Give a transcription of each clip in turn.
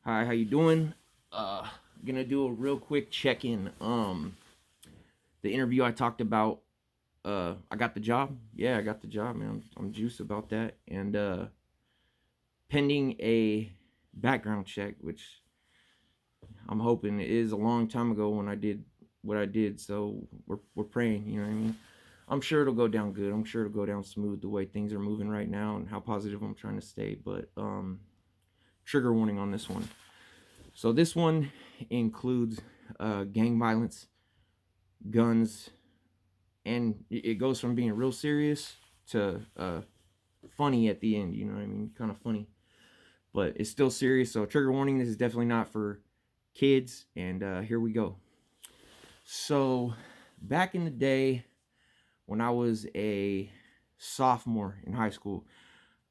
Hi, how you doing? Gonna do a real quick check-in. The interview I talked about, I got the job. Yeah, I got the job, man. I'm juiced about that. And pending a background check, which I'm hoping it is a long time ago when I did what I did. So we're praying, you know what I mean? I'm sure it'll go down good. I'm sure it'll go down smooth the way things are moving right now and how positive I'm trying to stay. But trigger warning on this one. So this one includes gang violence, guns, and it goes from being real serious to funny at the end. You know what I mean? Kind of funny, but it's still serious. So trigger warning. This is definitely not for kids. And here we go. So back in the day, when I was a sophomore in high school,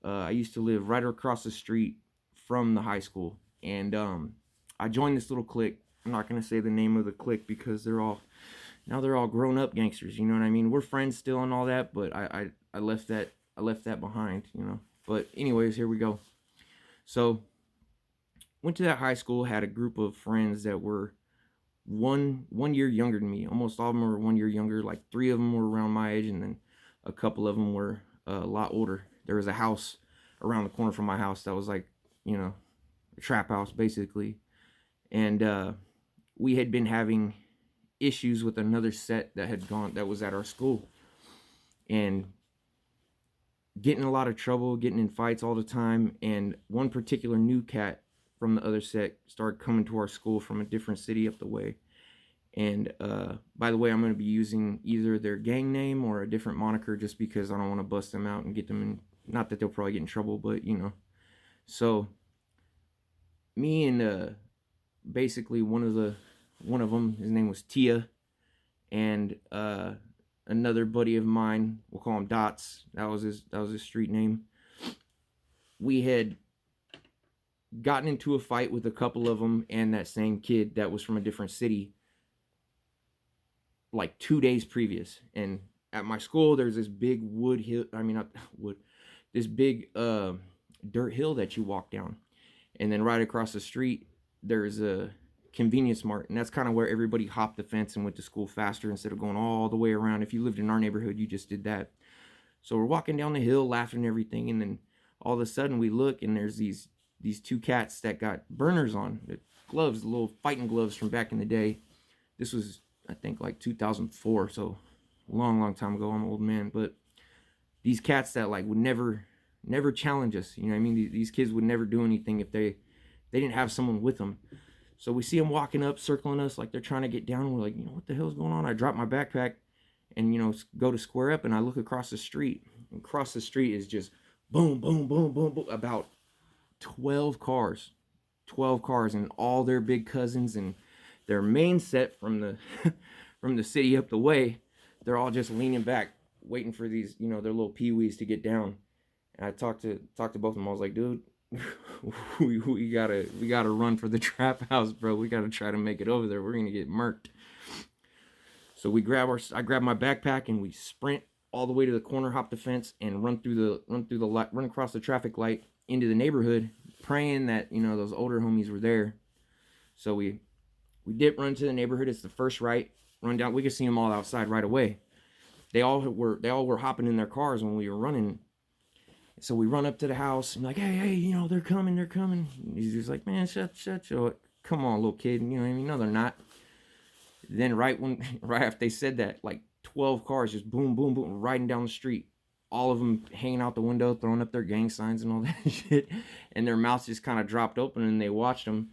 I used to live right across the street from the high school, and I joined this little clique. I'm not gonna say the name of the clique because they're all grown up gangsters. You know what I mean? We're friends still and all that, but I left that behind. You know. But anyways, here we go. So went to that high school, had a group of friends that were one year younger than me. Almost all of them were 1 year younger. Like three of them were around my age, and then a couple of them were a lot older. There was a house around the corner from my house that was like, a trap house basically, and we had been having issues with another set that was at our school, and getting in a lot of trouble, getting in fights all the time. And one particular new cat from the other set started coming to our school from a different city up the way. And by the way, I'm going to be using either their gang name or a different moniker just because I don't want to bust them out and get them in. Not that they'll probably get in trouble, but So me and basically one of them, his name was Tia, and another buddy of mine, we'll call him Dots. That was his street name. We had gotten into a fight with a couple of them and that same kid that was from a different city like 2 days previous. And at my school there's this big wood hill, I mean not wood, this big dirt hill that you walk down, and then right across the street there's a convenience mart, and that's kind of where everybody hopped the fence and went to school faster instead of going all the way around. If you lived in our neighborhood, you just did that. So we're walking down the hill laughing and everything, and then all of a sudden we look and there's these two cats that got burners on, gloves, little fighting gloves from back in the day. This was, I think, like 2004, so a long time ago. I'm an old man, but these cats that like would never challenge us. You know what I mean? These kids would never do anything if they didn't have someone with them. So we see them walking up, circling us like they're trying to get down. We're like, what the hell's going on? I drop my backpack and, go to square up, and I look across the street. And across the street is just boom, boom, boom, boom, boom. About 12 cars. 12 cars, and all their big cousins and their main set from the from the city up the way. They're all just leaning back, waiting for these, their little peewees to get down. And I talked to both of them. I was like, dude, we gotta run for the trap house, bro. We gotta try to make it over there. We're gonna get murked. So I grab my backpack and we sprint all the way to the corner, hop the fence, and run across the traffic light into the neighborhood, praying that those older homies were there. So we run to the neighborhood. It's the first right, run down. We could see them all outside right away. They all were hopping in their cars when we were running. So we run up to the house and like, hey, they're coming. And he's just like, man, shut your, come on, little kid. You know what I mean? No, they're not. Then right after they said that, like 12 cars just boom, boom, boom, riding down the street. All of them hanging out the window, throwing up their gang signs and all that shit. And their mouths just kind of dropped open, and they watched them.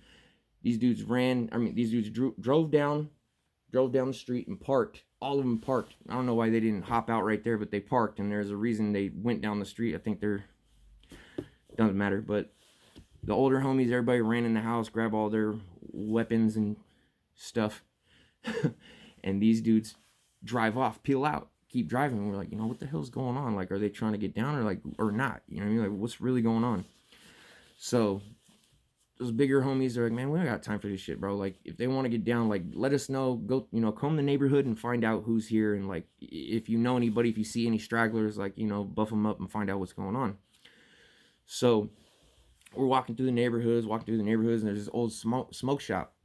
These dudes drove down the street and parked. All of them parked. I don't know why they didn't hop out right there, but they parked, and there's a reason they went down the street. I think doesn't matter, but the older homies, everybody ran in the house, grabbed all their weapons and stuff. And these dudes drive off, peel out, keep driving. And we're like, what the hell's going on? Like, are they trying to get down or not? You know what I mean? Like, what's really going on? So those bigger homies, they're like, man, we don't got time for this shit, bro. Like, if they want to get down, like, let us know. Go, comb the neighborhood and find out who's here. And, like, if you know anybody, if you see any stragglers, like, buff them up and find out what's going on. So we're walking through the neighborhoods, and there's this old smoke shop,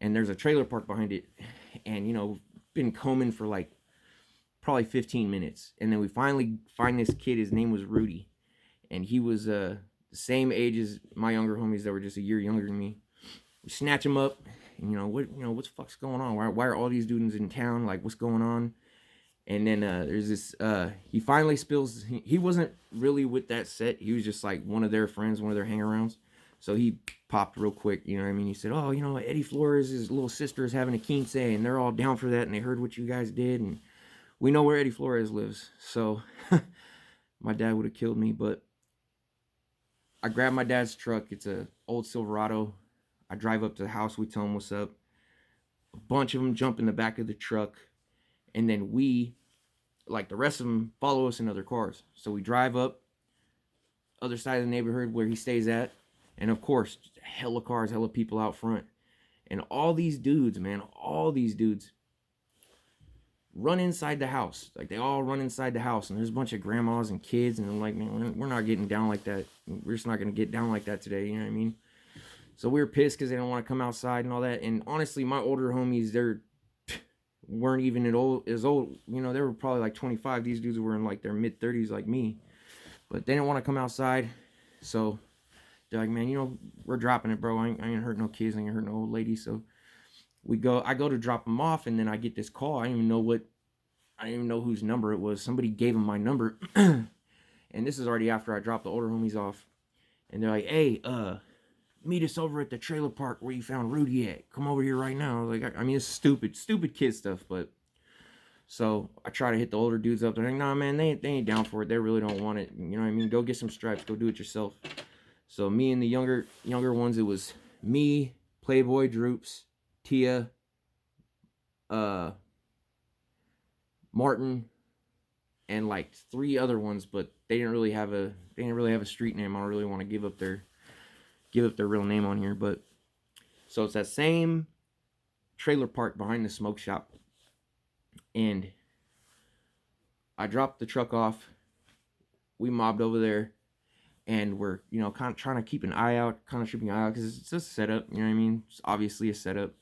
and there's a trailer park behind it, and been combing for like probably 15 minutes, and then we finally find this kid. His name was Rudy, and he was the same age as my younger homies that were just a year younger than me. We snatch him up, and what's the fuck's going on? Why are all these dudes in town? Like, what's going on? And then there's this. He finally spills. He wasn't really with that set. He was just like one of their friends, one of their hangarounds. So he popped real quick. You know what I mean? He said, "Oh, Eddie Flores, his little sister is having a quince, and they're all down for that, and they heard what you guys did, and we know where Eddie Flores lives." So my dad would have killed me, but I grabbed my dad's truck. It's a old Silverado. I drive up to the house. We tell him what's up. A bunch of them jump in the back of the truck, and then we, like the rest of them, follow us in other cars. So we drive up other side of the neighborhood where he stays at, and of course, hella cars, hella people out front, and all these dudes, man, run inside the house. Like, they all run inside the house, and there's a bunch of grandmas and kids, and I'm like, man, we're not getting down like that. We're just not gonna get down like that today. You know what I mean? So we were pissed because they don't want to come outside and all that. And honestly, my older homies, weren't even as old. They were probably like 25. These dudes were in like their mid 30s, like me. But they didn't want to come outside, so they're like, man, we're dropping it, bro. I ain't hurt no kids, I ain't hurt no old ladies. So I go to drop them off, and then I get this call. I didn't even know whose number it was. Somebody gave them my number, and this is already after I dropped the older homies off. And they're like, hey, meet us over at the trailer park where you found Rudy at. Come over here right now. I was like, I mean, it's stupid kid stuff, but so I try to hit the older dudes up. They're like, nah, man, they ain't down for it. They really don't want it. You know what I mean? Go get some stripes. Go do it yourself. So me and the younger ones, it was me, Playboy Droops, Tia, Martin, and like 3 other ones, but they didn't really have a street name. I don't really want to give up their real name on here, but so it's that same trailer park behind the smoke shop, and I dropped the truck off. We mobbed over there, and we're kind of trying to keep an eye out, because it's just a setup. You know what I mean? It's obviously a setup,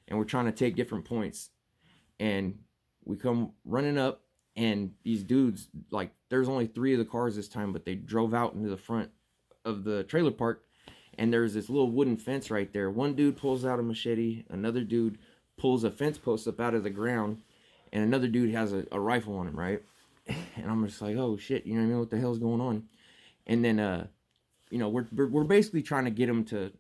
and we're trying to take different points, and we come running up, and these dudes, like, there's only 3 of the cars this time, but they drove out into the front of the trailer park. And there's this little wooden fence right there. One dude pulls out a machete. Another dude pulls a fence post up out of the ground. And another dude has a rifle on him, right? And I'm just like, oh, shit. You know what I mean? What the hell's going on? And then, we're basically trying to get them to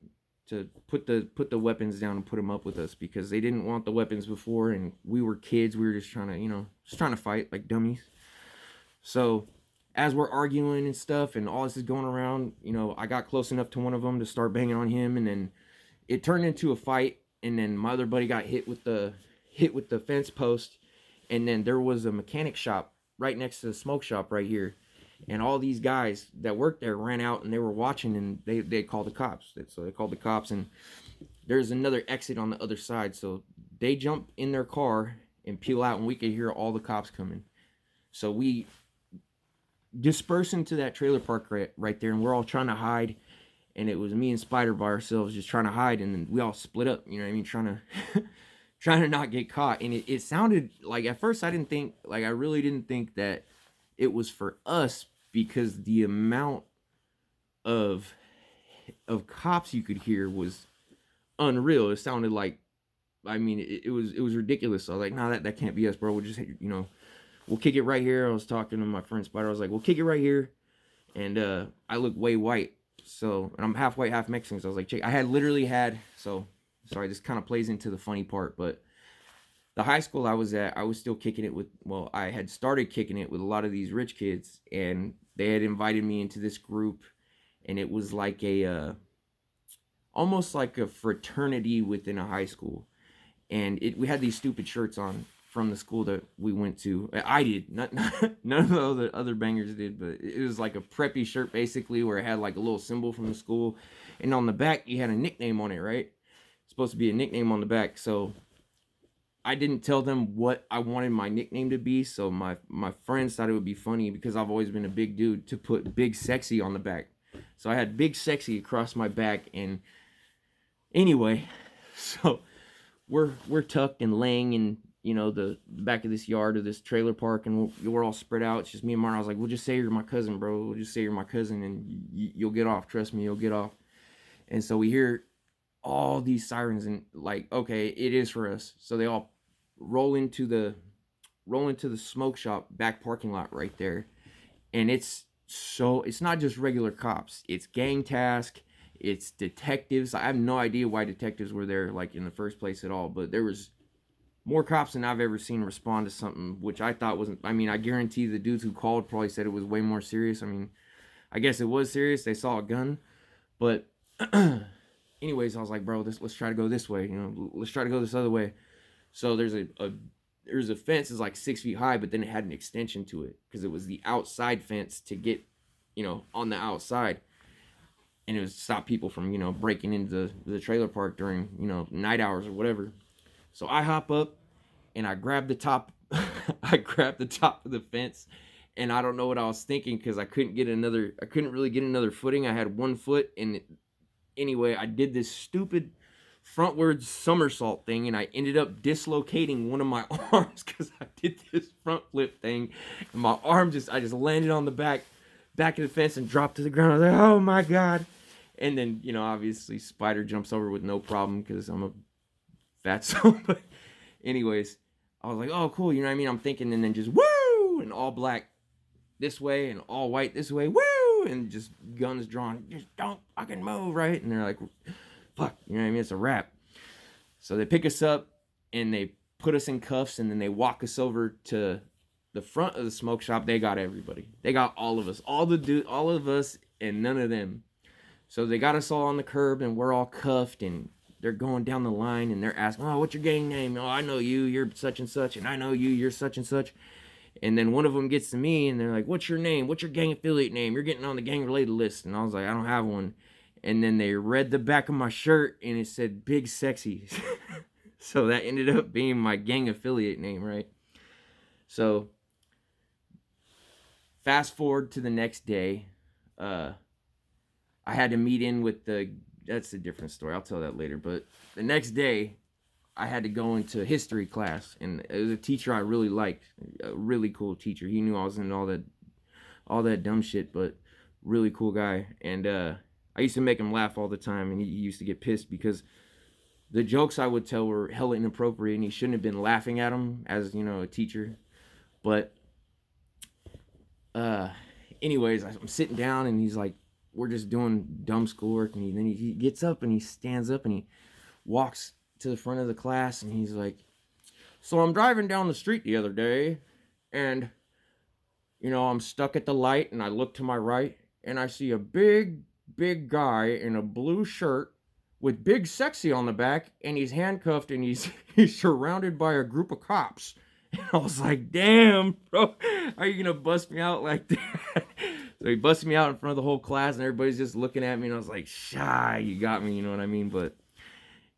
put the weapons down and put them up with us, because they didn't want the weapons before. And we were kids. We were just trying to fight like dummies. So as we're arguing and stuff, and all this is going around, I got close enough to one of them to start banging on him, and then it turned into a fight. And then my other buddy got hit with the fence post, and then there was a mechanic shop right next to the smoke shop right here, and all these guys that worked there ran out, and they were watching, and they called the cops. So they called the cops, and there's another exit on the other side, so they jump in their car and peel out, and we could hear all the cops coming. So we disperse into that trailer park right there, and we're all trying to hide. And it was me and Spider by ourselves, just trying to hide, and then we all split up. You know what I mean? Trying to not get caught. And it sounded like, at first I really didn't think that it was for us, because the amount of cops you could hear was unreal. It sounded like, I mean, it was ridiculous. So I was like, nah, that can't be us, bro. We'll just, we'll kick it right here. I was talking to my friend Spider. I was like, we'll kick it right here. And I look way white. So, and I'm half white, half Mexican. So I was like, I had literally had, so, sorry, this kind of plays into the funny part, but the high school I was at, I was still kicking it with, well, I had started kicking it with a lot of these rich kids, and they had invited me into this group, and it was like almost like a fraternity within a high school. And we had these stupid shirts on from the school that we went to. I did, not none of the other bangers did, but it was like a preppy shirt basically, where it had like a little symbol from the school, and on the back you had a nickname on it, right? It's supposed to be a nickname on the back. So I didn't tell them what I wanted my nickname to be, so my friends thought it would be funny, because I've always been a big dude, to put Big Sexy on the back. So I had Big Sexy across my back. And anyway, so we're tucked and laying in, you know, the back of this yard of this trailer park, and we're all spread out. It's just me and Martin. I was like, we'll just say you're my cousin, bro. We'll just say you're my cousin, and you'll get off. Trust me, you'll get off. And so we hear all these sirens, and like, okay, it is for us. So they all roll into the smoke shop back parking lot right there. And it's not just regular cops. It's gang task. It's detectives. I have no idea why detectives were there, like, in the first place at all. But there was more cops than I've ever seen respond to something, which I thought wasn't. I mean, I guarantee the dudes who called probably said it was way more serious. I mean, I guess it was serious. They saw a gun. But anyways, I was like, bro, let's try to go this way. You know, let's try to go this other way. So there's a fence is like 6 feet high, but then it had an extension to it because it was the outside fence to get, you know, on the outside. And it was to stop people from, you know, breaking into the trailer park during, you know, night hours or whatever. So I hop up and I grab the top. I grabbed the top of the fence, and I don't know what I was thinking because I couldn't really get another footing. I had one foot, and anyway, I did this stupid frontward somersault thing, and I ended up dislocating one of my arms because I did this front flip thing, and my arm I just landed on the back of the fence and dropped to the ground. I was like, oh my god. And then, you know, obviously Spider jumps over with no problem because I'm a fatso. But anyways, I was like, oh cool, you know what I mean? I'm thinking, and then just woo, and all black this way and all white this way, woo, and just guns drawn, just don't fucking move, right? And they're like, fuck, you know what I mean? It's a wrap. So they pick us up and they put us in cuffs, and then they walk us over to the front of the smoke shop. They got everybody. They got all of us, all of us, and none of them. So they got us all on the curb, and we're all cuffed, and they're going down the line, and they're asking, oh, what's your gang name? Oh, I know you, you're such and such, and I know you, you're such and such. And then one of them gets to me, and they're like, what's your name? What's your gang affiliate name? You're getting on the gang related list. And I was like, I don't have one. And then they read the back of my shirt, and it said Big Sexy. So that ended up being my gang affiliate name, right? So fast forward to the next day. I had to meet in with that's a different story. I'll tell that later. But the next day, I had to go into history class, and it was a teacher I really liked, a really cool teacher. He knew I was into all that dumb shit, but really cool guy. And I used to make him laugh all the time, and he used to get pissed because the jokes I would tell were hella inappropriate, and he shouldn't have been laughing at them as, you know, a teacher. But anyways, I'm sitting down, and he's like, we're just doing dumb schoolwork, and then he gets up and he stands up and he walks to the front of the class, and he's like, so I'm driving down the street the other day, and, you know, I'm stuck at the light, and I look to my right, and I see a big guy in a blue shirt with Big Sexy on the back, and he's handcuffed, and he's surrounded by a group of cops. And I was like, damn, bro, are you gonna bust me out like that? So he busted me out in front of the whole class, and everybody's just looking at me, and I was like, shy, you got me, you know what I mean? But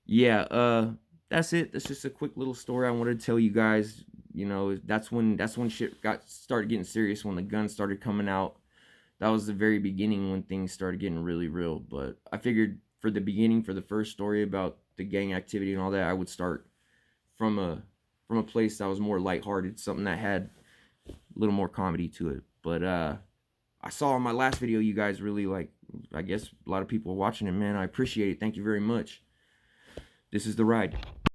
yeah, that's it. That's just a quick little story I wanted to tell you guys. You know, that's when shit started getting serious, when the guns started coming out. That was the very beginning when things started getting really real. But I figured for the beginning, for the first story about the gang activity and all that, I would start from a place that was more lighthearted, something that had a little more comedy to it. But I saw in my last video you guys really like, I guess a lot of people are watching it, man. I appreciate it. Thank you very much. This is The Ride.